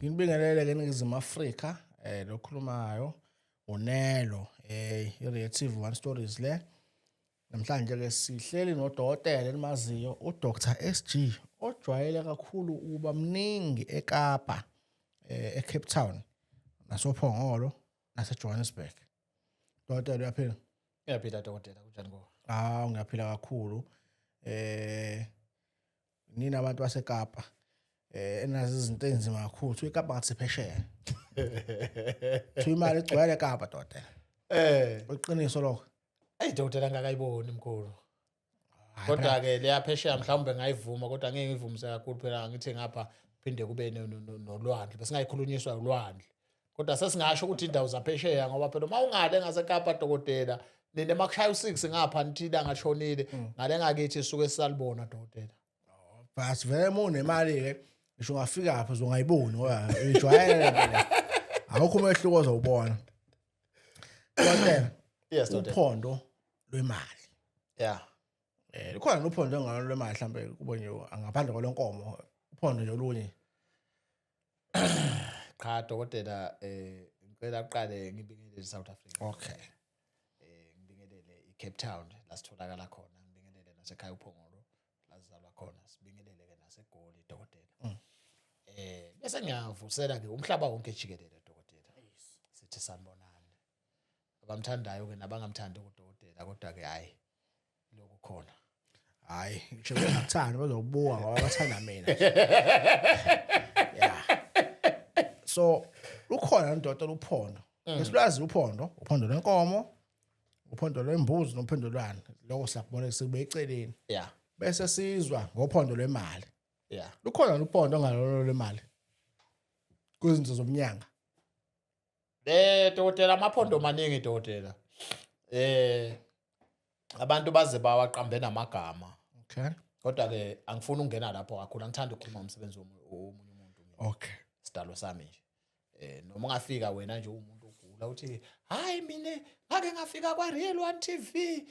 Ngibingelele ke ningizima Afrika lokhulumayo uNelo i-Relative One Stories le. Namhlanje ke sihleli nodokotela enimaziyo uDr SG ojwayele kakhulu ukuba mningi eKapa eCape Town nasoPhongolo naseJohannesburg. Dokotela uyaphila? Ngiyaphila dokotela kunjani ko? Ngiyaphila kakhulu. Nina abantu baseKapa enazi izinto enzima kakhulu thu iKapa ngathi phesheya. Thu imali igcwele eKapa dokotela. Uqiniso lokho. Hey dokotela ngakayiboni mkhulu. Kodwa ke leyaphesheya mhlawumbe ngayivuma kodwa ngeke ngivumise kakhulu phela ngithi ngapha phinde kube nolwandle bese ngayikhulunyiswa ulwandle. Kodwa sesingasho ukuthi indawo zaphesheya ngoba phela mawungale ngaseKapa dokotela nine makushaya u6 ngapha nithida ngashonile ngale ngakithi isuke sisalibona dokotela. Bas vele unemali ke ngisho ungafika lapha uzongayiboni ngoba ijwayele phela. Awukho umehluko ozowubona. Dokotela. Yes dokotela. Uphondo lwemali. Yeah. Likhona nophondo ngalo lwemali mhlambe kube nje angaphandle kwalonkomo uphondo nje olunye. Cha dokotela ngicela uqale ngibingelele South Africa. Okay. Ngibingelele iCape Town la sitholakala khona ngibingelele nasekhaya uPhongolo la sizalwa khona sibingelele ke naseGoli dokotela. Bese ngiyavusela ke umhlaba wonke jikelele dokotela. Sithi sanibonana. Abamthandayo ke nabangamthandi udokotela kodwa ke hayi lokho khona. Hayi ngisho bengathanda bazobuka ngoba bathanda mina. Yeah. So ukhona indoda luphondo. Esilwazi uphondo lwenkomo, uphondo lwembuzi nophondo lwane. Lokho sakubona sibe eceleni. Yeah. Bese sizwa ngophondo lwemali. Yeah. Lukhona uphondo ngalolo lwemali. Kuzinto zomnyanga. Dokotela amaphondo maningi dokotela. Abantu baze bawaqambe namagama. Okay. Kodwa ke angifuni ukungena lapho kakhulu angithanda ukukhuluma umsebenzi womunye umuntu. Okay. Sidalo sami nje. Noma ungafika wena nje umuntu ogula uthi hayi mina ngake ngafika kwa Real One TV.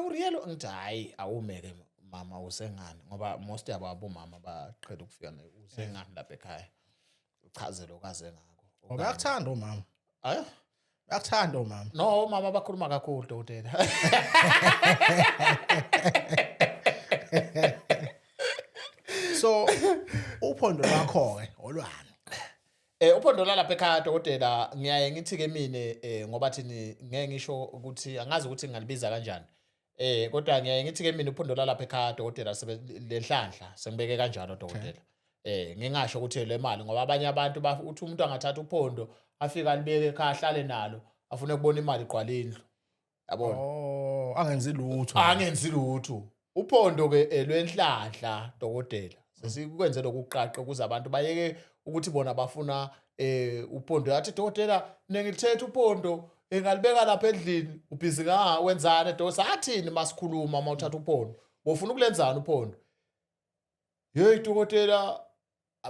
UReal ngithi hayi awumeke mama usengani ngoba most yabo abomama baqhela ukufika usengani lapha ekhaya. Uchazelo okaze ngako. Bayakuthanda umama. Hayi bayakuthanda umama. No mama bakhuluma kakhulu dokotela. So uphondo lwakho ke olwani. Uphondo lapha ekhaya dokotela ngiyaye ngithi ke mina ngoba thini ngeke ngisho ukuthi angazi ukuthi ngalibiza kanjani. Kodwa ngiyaye ngithi ke mina uphondo lapha ekhaya dokotela lenhlanhla sengibeke kanjalo dokotela. Ngingasho ukuthi le mali ngoba abanye abantu uthi umuntu angathatha uphondo afika alibeke ekhaya ahlale nalo afune ukubona imali igqwala indlu. Yabona? Angenzi lutho. Angenzi lutho. Uphondo ke lwenhlanhla dokotela. Sesikwenze lokuqaqa ukuze abantu bayeke ukuthi bona bafuna uphondo athi dokotela ngilithethe uphondo engalibeka lapha endlini ubhizi wenzane dosa athini masikhuluma mawuthatha uphondo wofuna ukulenzana uphondo. Hey dokotela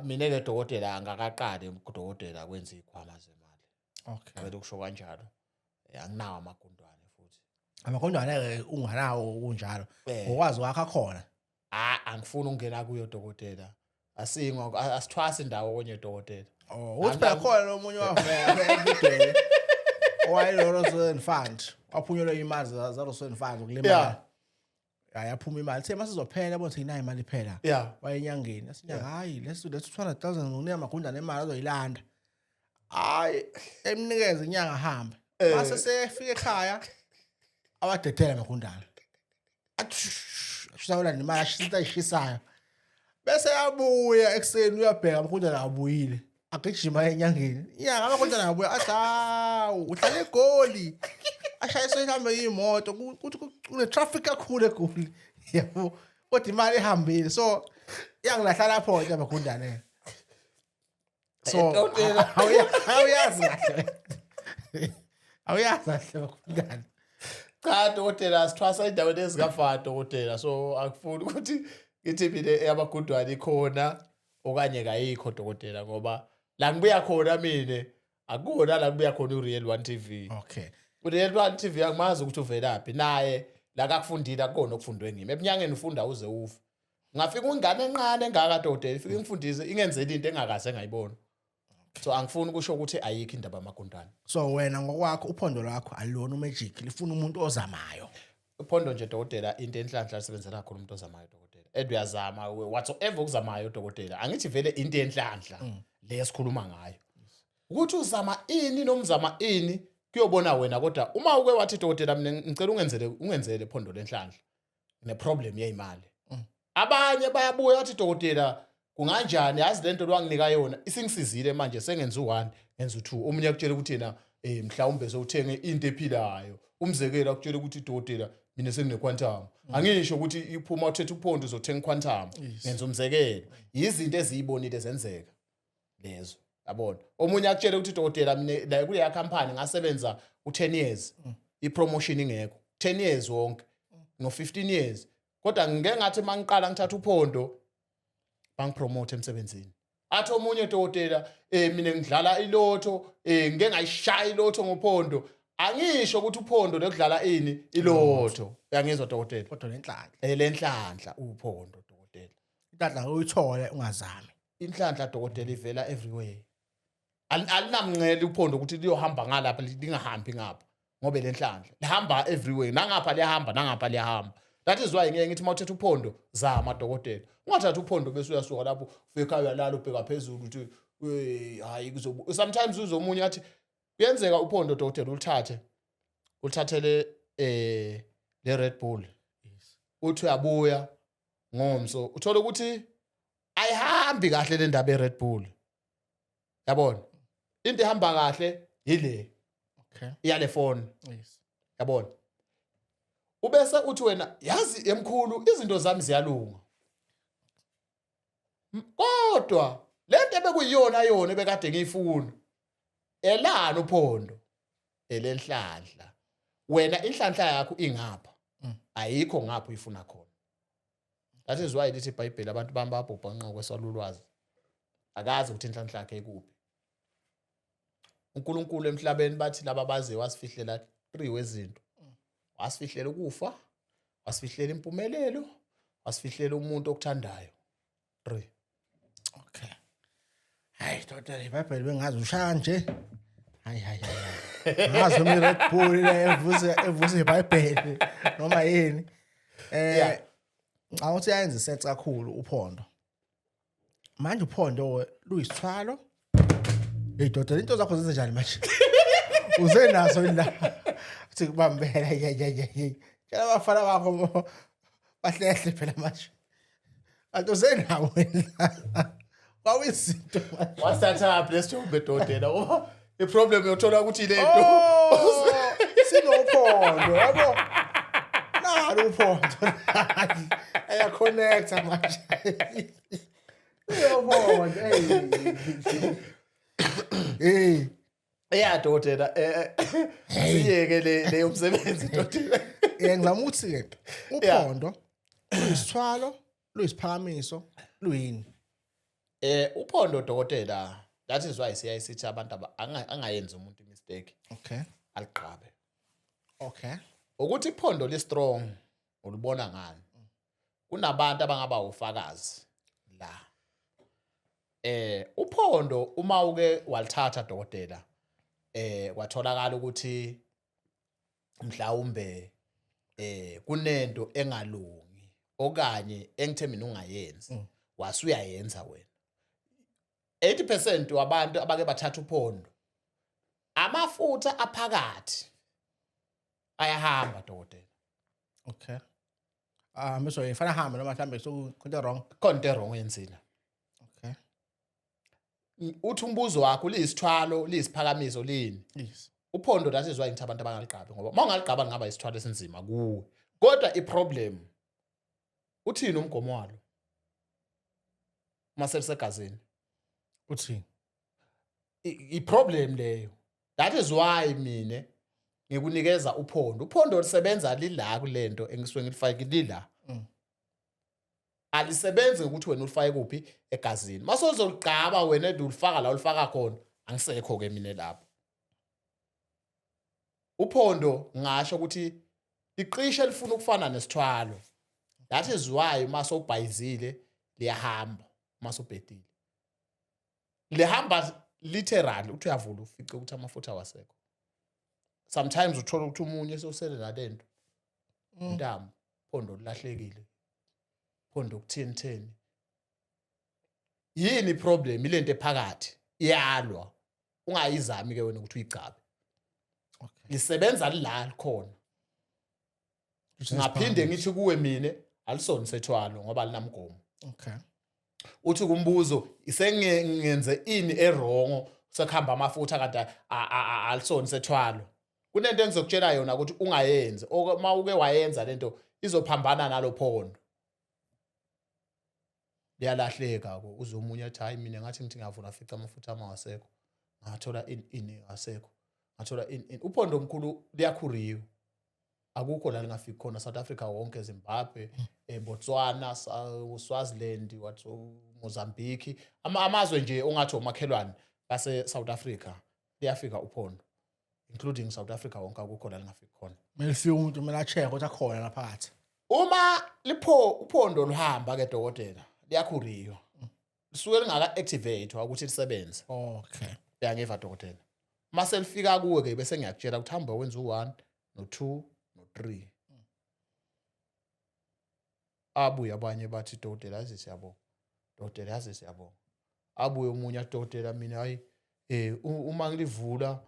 mina ke dokotela angakaqali udokotela kwenza ikhwama zemali. Okay. Ngeke ukusho kanjalo. Anginawo amagundwane futhi. Amagundwane ke unganawo kunjalo. Ngokwazi wakho khona. Angifuni ukungena kuyo dokotela. Asingo asithwasa indawo onye dokotela. Uthi phela khona nomunye wavela evidweni. Owayelorosen fund. Waphunyelwa imali zarosen fund ukulimala. Yaphuma imali. Uthe masizophela yabona ukuthi inayo imali iphela. Wayenyangeni. Asinyanga hayi let's 200,000 ngokunika amagundane imali azoyilanda. Hayi emnikeze inyanga hamba. Mase sefika ekhaya abadedela amagundane. Ashisa nemali ashisa ishisayo. Bese yabuya ekseni uyabheka amagundane abuyile. Agijima enyangeni. Inyanga amagundane abuya athi uhlale eGoli. Ashayiswe ihambe imoto kuthi kune traffic kakhulu eGoli. Yabo. Kodwa imali ihambile. So yangilahla lapho nje amagundane. So awuyazi kahle. Awuyazi kahle amagundane. Cha dokotela sithwasa indaweni ezingafani dokotela so akufuni ukuthi ngithi mina amagundwane ikhona okanye kayikho dokotela ngoba la ngibuya khona mina akukona la ngibuya khona uReal One TV. Okay. uReal One TV angimazi ukuthi uvelaphi naye la kakufundile akukona okufundwe ngimi. Eminyangeni ufunda uze ufe. Ngafika ungane encane engaka dokotela ifika ngifundise ingenzeli into engakaze ngayibona. so angifuni ukusho ukuthi ayikho indaba yamagundane. So wena ngokwakho uphondo lwakho alona umagic lifuna umuntu ozamayo. Uphondo nje dokotela into enhlanhla asebenzela kakhulu umuntu ozamayo dokotela. Uyazama whatsoever ukuzamayo dokotela. Angithi vele into enhlanhla le esikhuluma ngayo. Ukuthi uzama ini nomzama ini kuyobona wena kodwa uma uke wathi dokotela mina ngicela ungenzele phondo lenhlanhla ne problem yezimali. Abanye bayabuya wathi dokotela kunganjani yazi lento lwanginika yona isingisizile manje sengenza u1 ngenza u2 omunye akutshela ukuthi yena mhlawumbe sowuthenge into ephilayo umzekelo akutshela ukuthi dokotela mina sengine quantum angisho ukuthi iphuma uthethe uphondo uzothenga quantum ngenza umzekelo izinto eziyibonile zenzeka lezo yabona omunye akutshela ukuthi dokotela mina la kuleya company ngasebenza u10 years ipromotion ingekho 10 years wonke no 15 years kodwa ngeke ngathi mangiqala ngithatha uphondo bangipromote emsebenzini athi omunye dokotela mina ngidlala ilotho ngeke ngayishaya ilotho ngophondo angisho ukuthi uphondo lokudlala ini ilotho uyangizwa dokotela Kodwa lenhlanhla. lenhlanhla uphondo dokotela Inhlanhla uyithole ungazami. inhlanhla dokotela ivela everywhere alinamngcele uphondo ukuthi liyohamba ngalapha lingahambi ngapha ngoba lenhlanhla lihamba everywhere nangapha liyahamba nangapha liyahamba. That is why ngeke ngithi mawuthetha uphondo zama dokotela ungathatha uphondo bese uyasuka lapho ufika ekhaya uyalala ubheka phezulu ukuthi hayi kuzobu sometimes uzomunye athi kuyenzeka uphondo dokotela ulithathele le Red Bull uthi uyabuya ngomso uthola ukuthi ayihambi kahle le ndaba eRed Bull yabona into ehamba kahle ile iyale phone yabona ubese uthi wena yazi emkhulu izinto zami ziyalunga kodwa lento ebekuyiyona ebekade ngiyifuna elana uphondo elenhlanhla wena inhlanhla yakho ingapha ayikho ngapha uyifuna khona. That is why lithi iBhayibheli abantu bami babhubhanqa kwesalulwazi akazi ukuthi inhlanhla yakhe ikuphi. uNkulunkulu emhlabeni bathi laba baze wasifihlela 3 wezinto wasifihlela ukufa wasifihlela impumelelo wasifihlela umuntu okuthandayo 3. Okay. Hayi dokotela iBhayibheli bengazi ushaya nje. Hayi. Ngazi uma iRed Bull evuze iBhayibheli noma yini. Awuthi yayenza sense kakhulu uphondo. Manje uphondo luyisithwalo. Hey dokotela into zakho zenze njani manje? Uzenazo la. Uthi kubambela ye. Tshela abafana bakho bahlehle phela manje. Anto uzenawo wena. Kwawizinto manje. Wasithatha up lesijombe dokotela. Iproblem yothola ukuthi lento sinophondo yabo. Nalo uphondo. Aya connecta manje. Uyaphondo hey. Dokotela siyeke le umsebenzi dokotela. Ngizama ukuthi ke uphondo luyisithwalo, luyisiphakamiso, luyini? Uphondo dokotela that is why siyayithi abantu angayenza umuntu mistake. Okay. Aliqhabe. Okay. Ukuthi iphondo li strong ulibona ngani? Kunabantu abangaba ufakazi la. Uphondo uma uke walithatha dokotela kwatholakala ukuthi mhlawumbe kunento engalungi okanye engithe mina ungayenzi wasuyayenza wena 80% wabantu abake bathatha uphondo amafutha aphakathi ayahamba dokotela. Okay. Mase ifana hamba noma mhlambe sokunto wrong. Konke wrong yenzile. Okay. Uthi umbuzo wakho liyisithwalo liyisiphakamiso lini? Yes. Uphondo that is why ngithi abantu abangaliqhabi ngoba mawungaliqhaba ngaba isithwalo esinzima kuwe. Kodwa iproblem uthini umgomo walo? Maselisegazini. Uthi iproblem leyo. That is why mina ngikunikeza uphondo. Uphondo lisebenza lila kulento engisuke ngilifake lila. Alisebenzi ukuthi wena ulifake kuphi egazini. Mase uzoliqhaba wena edulifaka la ulifaka khona angisekho ke mina lapho. Uphondo ngasho ukuthi iqishe lifuna ukufana nesithwalo. That is why mase ubhayizile liyahamba mase ubhedile. Lihamba literally uthi uyavula ufice ukuthi amafutha awasekho. Sometimes uthola ukuthi umunye sewusele nalento intamo phondo lilahlekile phondo kuthini yini problem ilento ephakathi iyalwa ungayizami ke wena ukuthi uyigcabe lisebenza la likhona ngaphinde ngithi kuwe mina alisoni sethwalo ngoba linamgomo uthi kumbuzo isengenze ini errong sekhamba amafutha kanti alisoni sethwalo kunento engizokutshela yona ukuthi ungayenzi uma uke wayenza lento izophambana nalo phondo liyalahleka uzomunye ethi hayi mina ngathi ngithi ngiyavuna fica amafutha amawasekho ngathola ini asekho ngathola ini uphondo omkhulu liyakhuriwa akukho la lingafiki khona South Africa wonke Zimbabwe Botswana Swaziland Mozambique amazwe nje ongathi omakhelwane base South Africa liyafika uphondo including South Africa wonke akukho la lingafiki khona melifika umuntu mina check ukuthi akhona lapha phakathi uma uphondo luhamba ke dokotela liyakhuriwa lisuke lingaka activate ukuthi lisebenze uyangiva dokotela mase lifika kuwe ke bese ngiyakutshela ukuthi hamba wenza u1 no2 no3 abuye abanye bathi dokotela yazi siyabonga dokotela yazi siyabonga abuye umunye dokotela mina hayi uma ngilivula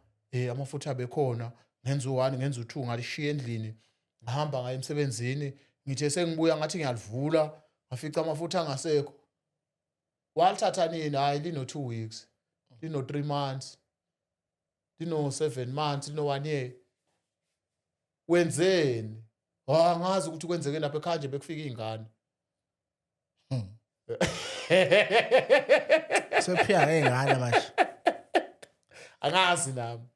amafutha bekhona ngenza u1 ngenza u2 ngalishiya endlini ngihamba ngaye emsebenzini ngithe sengibuya ngathi ngiyalivula ngafica amafutha angasekho walithatha nini hayi lino 2 weeks lino 3 months lino 7 months lino 1 year wenzeni angazi ukuthi kwenzeke lapha ekhanje bekufika izingane sephika ngezingane manje angazi nami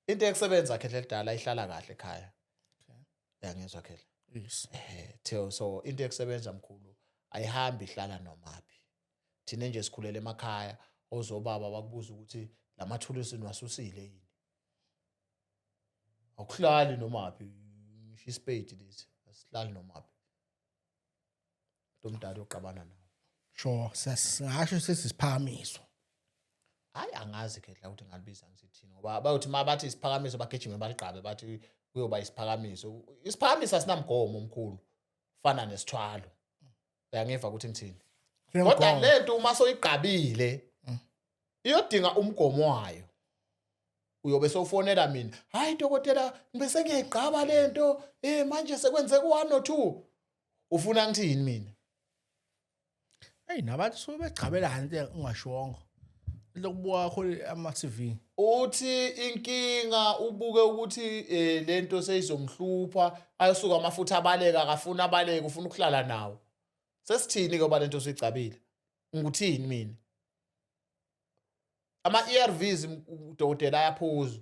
into ekusebenza khehle lidala ihlala kahle ekhaya yangizwa khehle yes so into ekusebenza mkhulu ayihambi ihlala nomaphi thina nje sikhulele emakhaya ozobaba bakubuza ukuthi lamathulusi niwasusile yini akuhlali nomaphi ngisho spade lezi asihlali nomaphi umdala oqabana nawo sure sasisho sesiphakamiso hayi angazi khetla ukuthi ngalibiza ngisithini ngoba bayothi mabathi isiphakamiso bagejime baliqabe bathi kuyoba isiphakamiso asinamgomo omkhulu fana nesithwalo uyangiva ukuthi ngithini kodwa lento uma soyiqabile iyodinga umgomo wayo uyobe sofonela mina hayi dokotela ngibese ngiyigqaba lento manje sekwenzeka u1 no2 ufuna ngithini mina hey nabantu so begcabelana into ungashongo lokubuka kho ama TV uthi inkinga ubuke ukuthi lento seyizomhlupha ayosuka amafutha abaleka akafuna abaleke ufuna ukuhlala nawo sesithini ke oba lento siyicabile ngikuthini mina ama ARVs udokotela ayaphuza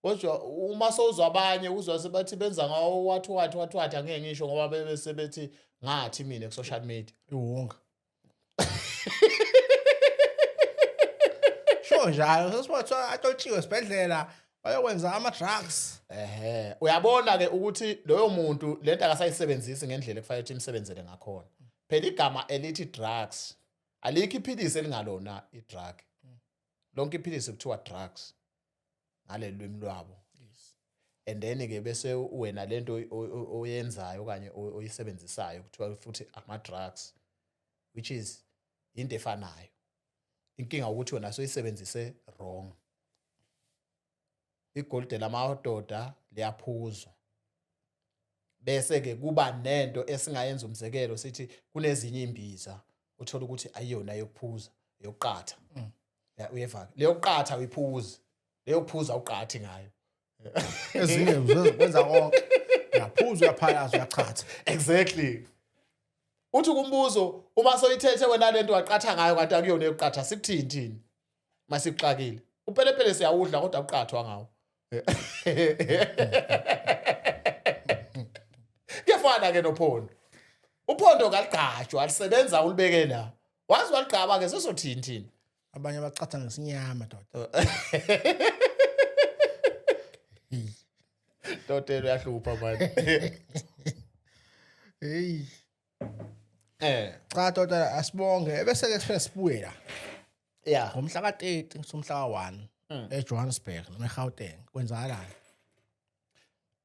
kodwa uma sozwa abanye uzwa sebathi benza ngawo wathi angeke ngisho ngoba bese bethi ngathi mina ku social media iwonga sho njalo sesibotha atotshiwe esibedlela bayokwenza ama drugs uyabona ke ukuthi loyo muntu lento akasayisebenzisi ngendlela ekufanele ukuthi imsebenzele ngakhona phela igama elithi drugs alikho iphilisi elingalona idrug lonke iphilisi kuthiwa drugs ngaleli lwimi lwabo and then ke bese wena lento oyenzayo okanye oyisebenzisayo kuthiwa futhi ama drugs which is into efanayo inkinga ukuthi wena soyisebenzise wrong igolide lamadoda liyaphuzwa bese ke kuba nento esingayenza umzekelo sithi kunezinye imbiza uthola ukuthi ayiyona yokuphuza yokuqatha uyeva leyo qatha uyiphuza leyo kuphuza uqathi ngayo ezinye uzenza konke uyaphuza uyaphalaza uyachatha exactly uthi kumbuzo uma soyithethe wena lento waqatha ngayo kanti akuyona yokuqatha sikuthini thini masikuxakile upelepele siyawudla kodwa uqathwa ngawo kuyafana ke nophondo uphondo kaligqajwa alisebenza ulibeke la wazi waligqaba ke sesothini thini abanye bacatha ngesinyama dodo dotelo yahlupha manje hey cha dodo asibonge bese ke sifuna sibuye la Yeah. ngomhla ka-30 somhla ka-1 eJohannesburg noma eGauteng kwenzakalani?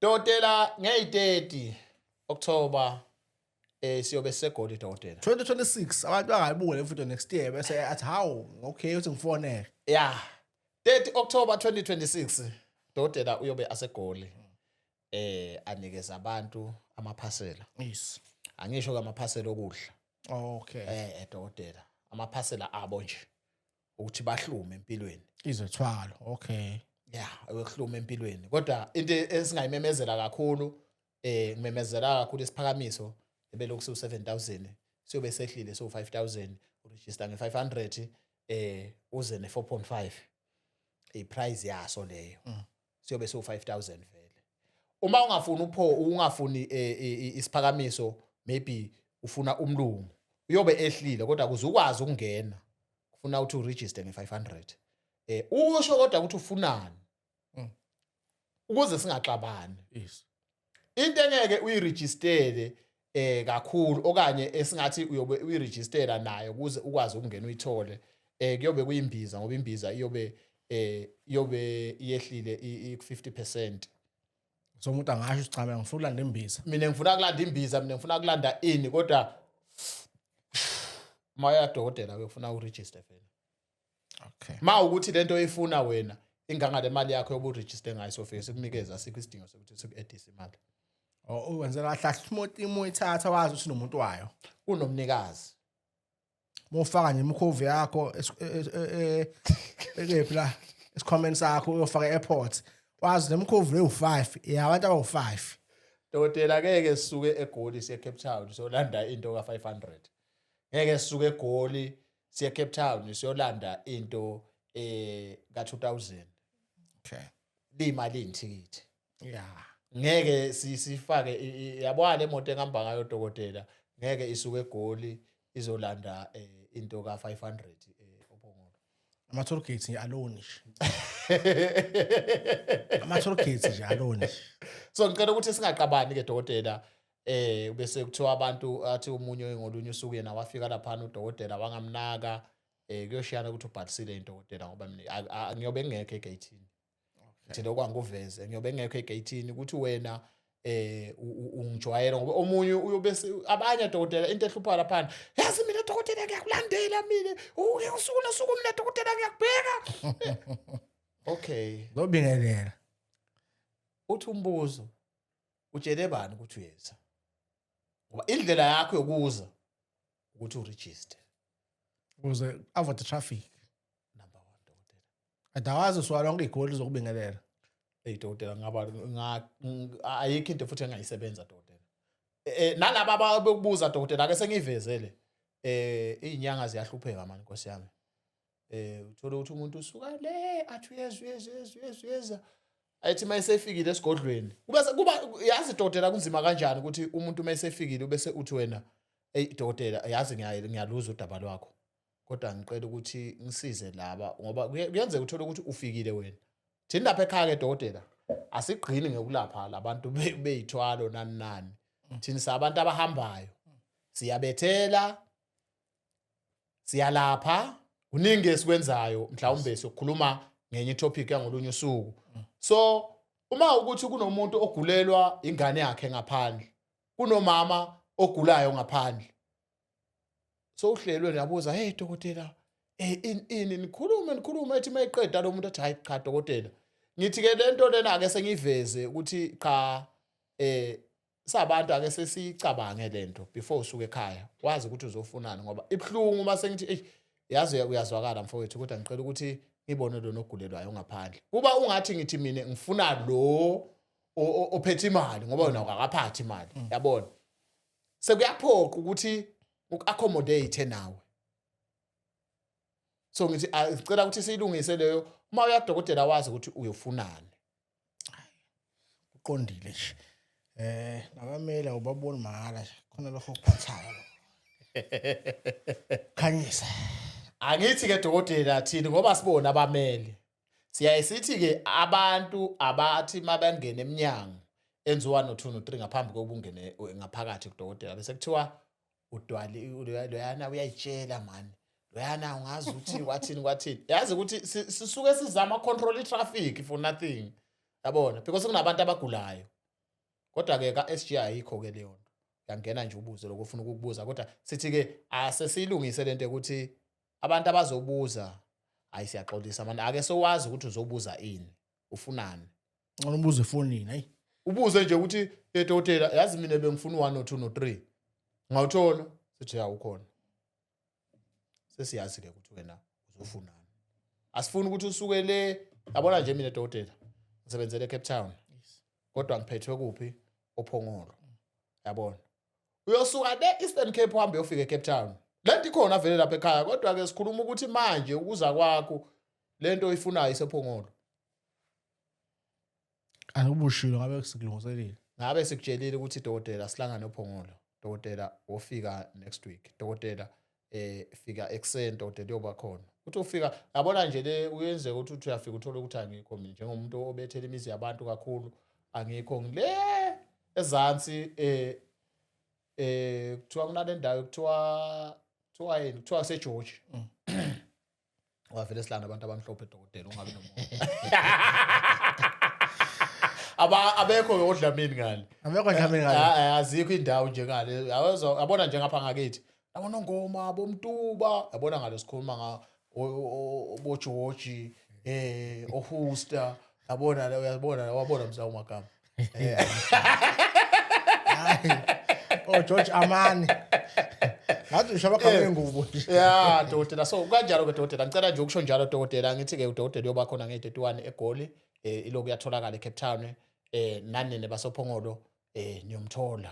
Dokotela ngeyi-30 October siyobe segoli dokotela. 2026 abantu bangayibuka le mfundo next year bese athi hawu okay uthi ngifonele. Yeah. 30 October 2026 dokotela uyobe asegoli. Anikeza abantu amaphasela. Yes. Angisho amaphasela okudla. Okay. Dokotela. Amaphasela abo nje ukuthi bahlume empilweni. Izethwalo. Okay. Yeah, ukuhluma empilweni. Kodwa into esingayimemezela kakhulu ngimemezela kakhulu isiphakamiso ebelokhu siu 7000 siyobe sehlile so 5000 uregister nge500 uze ne4.5 iprice yaso leyo. Siyobe siu 5000 vele. Uma ungafuni isiphakamiso maybe ufuna umlungu uyobe ehlile kodwa kuzukwazi ukungena ufuna ukuthi uregister nge500 usho kodwa ukuthi ufunani ukuze singaxabani. Yes. Into engeke uyiregistele kakhulu okanye esingathi uyobe uyiregistera nayo ukuze ukwazi ukungena uyithole kuyobe kuyimbiza ngoba imbiza iyobe iyehlile i50%. So umuntu angasho cha mina ngifuna ukulanda imbiza. Mina ngifuna ukulanda imbiza, mina ngifuna ukulanda ini kodwa maya dokotela uyofuna uregister vele. Okay. Ma ukuthi lento oyifuna wena ingangale mali yakho yoburegister ngayo sofike sikunikeza asikho isidingo sokuthi siku-edise imali. Wenzela kahle imoto ithatha wazi ukuthi nomuntu wayo. Unomnikazi. Mofaka nje imkhovu yakho ekephi la isikhomeni sakho uyofaka e-airport. Wazi lemkhovu le u5 yabantu abawu5. Dokotela ngeke sisuke eGoli siye Cape Town siyolanda into ka500. Ngeke sisuke eGoli siye Cape Town siyolanda into ka2000. Okay. Imali intikiti. Yeah. Ngeke sifake yabona le moto engihamba ngayo dokotela ngeke isuke eGoli izolanda into ka500 oBongolo. Ama-toll gates nje alone nje. Ama-toll gates nje alone nje. So ngicela ukuthi singaqabani ke dokotela bese kuthiwa abantu athi umunye ngolunye usuku yena wafika lapha udokotela wangamnaka kuyoshiyana ukuthi ubhalisile indokotela ngoba mina ngiyobe ngekho egate-ini. Nje lokwanguveze ngiyobe ngekho egate-ini ukuthi wena ungijwayela ngoba omunye uyobe abanye dokotela into ehlupha lapha yazi mina dokotela ngiyakulandela mina usuku nosuku mina dokotela ngiyakubheka. Okay. Ngobingelela. Uthi umbuzo utshele bani ukuthi uyeza ngoba indlela yakho yokuza ukuthi uregister Ukuze avoid traffic. number 1 dokotela. Adawazi uswala lonke igoli zokubingelela. Dokotela ayikho into futhi engayisebenza dokotela. Nalaba ababuza dokotela ake sengivezele izinyanga ziyahlupheka manje Nkosi yami. Uthola ukuthi umuntu usuka le athi uyeza ayithi mayisefikile esigodlweni kuba yazi dokotela kunzima kanjani ukuthi umuntu mayisefikile bese uthi wena dokotela yazi ngiyaluza udaba lwakho kodwa ngicela ukuthi ngisize laba ngoba kuyenzeka uthola ukuthi ufikile wena thina lapha ekhaya ke dokotela asigqini ngokulapha labantu beyithwalo nani thina sabantu abahambayo siyabethela siyalapha uningi esikwenzayo mhlawumbe sokukhuluma ngenye topic yangolunye usuku. So uma ukuthi kunomuntu ogulelwa ingane yakhe ngaphandle kunomama ogulayo ngaphandle so uhlelwe yabuza hey dokotela ini nikhuluma ethi mayiqeda lo muntu athi hayi cha dokotela ngithi ke lento lena ake sengiveze ukuthi cha sabantu ake sesicabange lento before usuke ekhaya wazi ukuthi uzofunani ngoba ibhlungu uma sengithi yazi uyazwakala mfowethu kodwa ngicela ukuthi ngibone lo nogulelwayo ngaphandle kuba ungathi ngithi mina ngifuna lo ophethe imali ngoba wena akaphathi imali yabona sekuyaphoqa ukuthi uku-accommodate nawe. So ngithi ngicela ukuthi siyilungise leyo uma uyadokotela wazi ukuthi uyofunani. Uqondile nje. Nabamela ubabona mahala nje khona lokho kuphathayo. Khanyisa. Angithi ke dokotela thini ngoba sibona abameli. Siyaye sithi ke abantu abathi mabangena eminyango enziwa no2 no3 ngaphambi kokungene ngaphakathi kudokotela bese kuthiwa udwali loyana uyayitshela mani loyana ungazi ukuthi kwathini yazi ukuthi sisuke sizama control i-traffic for nothing yabona because kunabantu abagulayo kodwa ke ka-SG ayikho ke leyo nto uyangena nje ubuze lokho ufuna ukukubuza kodwa sithi ke asesiyilungise lento ukuthi abantu abazobuza hayi siyaxolisa manje ake sowazi ukuthi uzobuza ini ufunani ngona ubuze efonini hayi ubuze nje ukuthi edokotela yazi mina bengifuna 1 no 2 no 3 ngawuthola sithi ya ukhona sesiyazi ke ukuthi wena uzofunani asifuni ukuthi usuke le yabona nje mina edokotela ngisebenzele eCape Town kodwa ngiphethwe kuphi ophongolo yabona uyosuka le Eastern Cape uhambe uyofika eCape Town lento ikhona vele lapha ekhaya kodwa ke sikhuluma ukuthi manje ukuza kwakho lento oyifunayo isephongolo anobushilo ngabe sikulungiselile ngabe sikutshelile ukuthi idokotela sihlangane ophongolo dokotela wofika next week dokotela fika ekseni dokotela yoba khona uthi ufika yabona nje le uyenze ukuthi uyafika uthole ukuthi angikho mina njengomuntu obethela imizi yabantu kakhulu angikho ngile ezansi kuthiwa kunale ndawo kuthiwa seGeorge wavele silanda abantu abamhlophe edokotela ungabi nomuntu abekho odlamini ngale abekho dlamini ngale azikho indawo nje ngale yabona nje ngapha ngakithi yabona ngoma bomtuba yabona ngale sikhuluma nga boGeorge oHuster yabona uyabona wabona msawu magama George Amani ngathi ushaba kama ingubo ya dokotela so kanjalo ke dokotela ngicela nje ukusho njalo dokotela ngithi ke udokotela yoba khona nge31 eGoli iloku yatholakala eCape Town nanene basophongolo niyomthola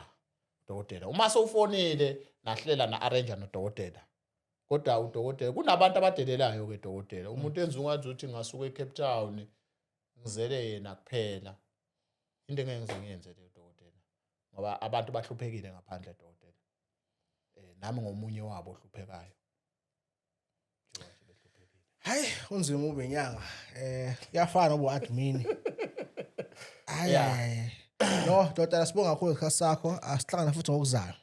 dokotela uma sowufonile nahlela na arrange nodokotela kodwa udokotela kunabantu abadelelayo ke dokotela umuntu enza ungathi uthi ngasuka eCape Town ngizele yena kuphela into engeke ngiyenze le dokotela ngoba abantu bahluphekile ngaphandle dokotela nami ngomunye wabo ohluphekayo hayi unzima ube inyanga kuyafana obu admin hayi no dokotela sibonga kakhulu isikhathi sakho asihlangana futhi ngokuzayo